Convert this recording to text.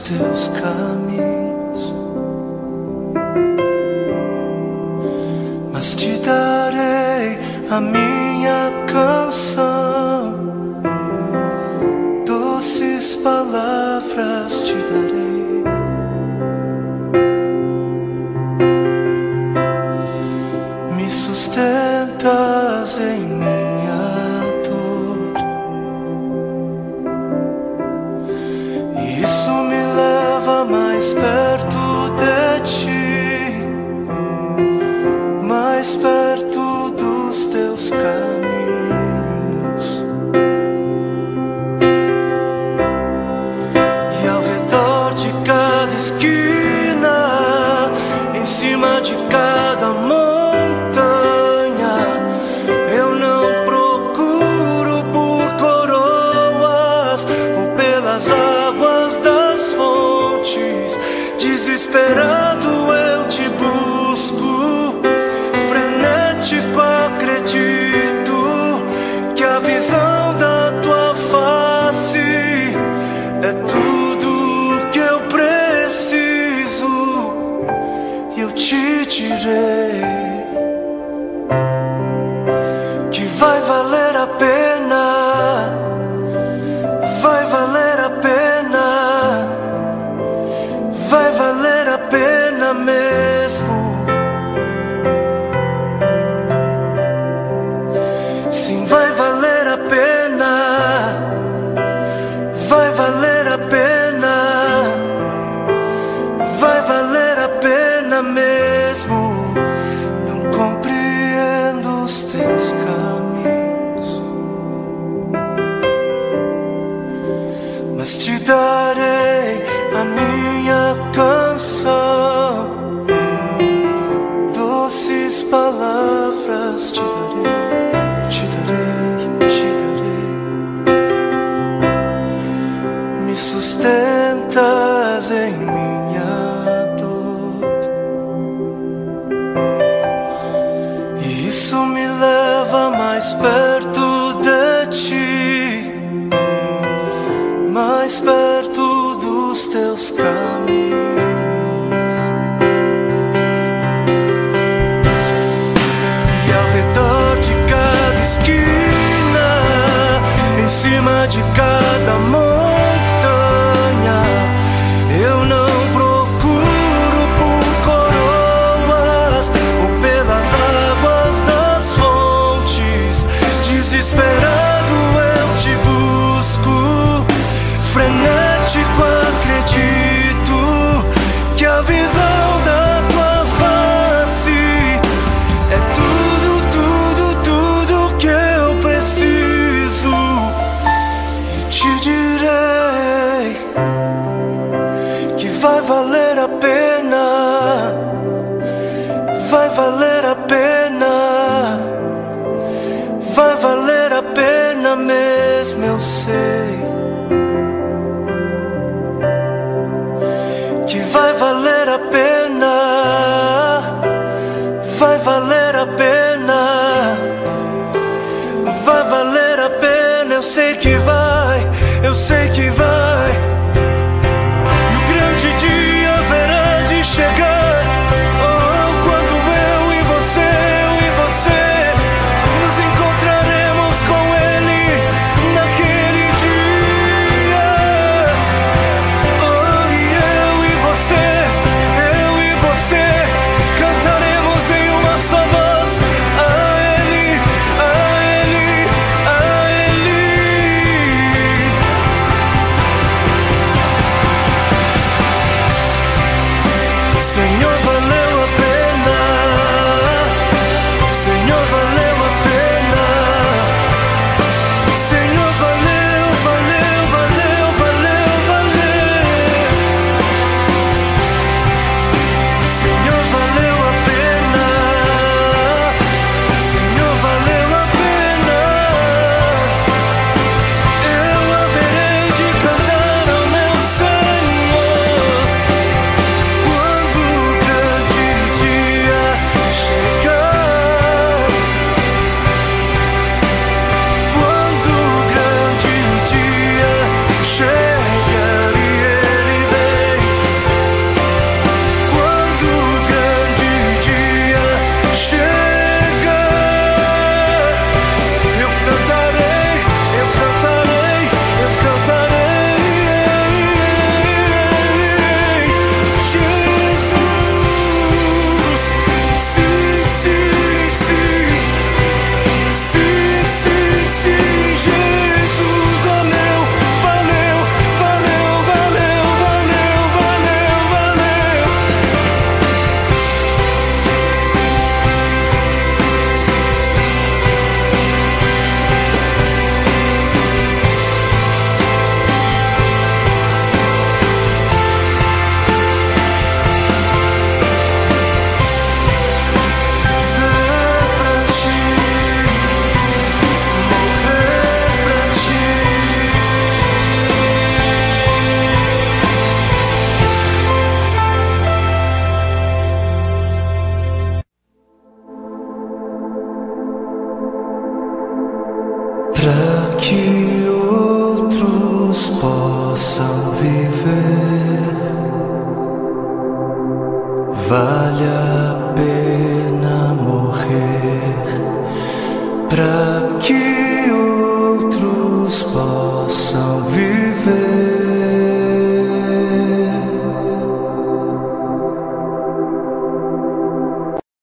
teus caminhos, mas te darei a minha canção, doces palavras te darei. Me sustentas em minha dor, e isso me leva mais perto de ti, mais perto dos teus caminhos. E ao redor de cada esquina, em cima de cada montanha, eu não procuro por coroas ou pelas águas das fontes. Desesperado eu te busco, frenético acredito que a visão da tua face é tudo que eu preciso. E eu te direi que vai valer a pena, vai valer a pena, vai valer a pena mesmo. Sim, vai valer a pena, vai valer a pena, vai valer a pena mesmo. Não compreendo os teus caminhos, mas te darei a minha canção, doces palavras te darei, te darei, te darei. Me sustentas em minha dor, e isso me leva mais perto de ti, mais perto dos teus caminhos. E ao redor de cada esquina, em cima de cada montanha, eu não procuro por coroas ou pelas águas das fontes. Desesperado eu te busco, frenético acredito que a visão da tua face é tudo, tudo, tudo que eu preciso. E te direi que vai valer a pena, vai valer a pena, vai valer a pena mesmo, eu sei que vai valer a pena, vai valer a pena, vai valer a pena. Eu sei que vai, eu sei que vai. E o grande dia orvalha.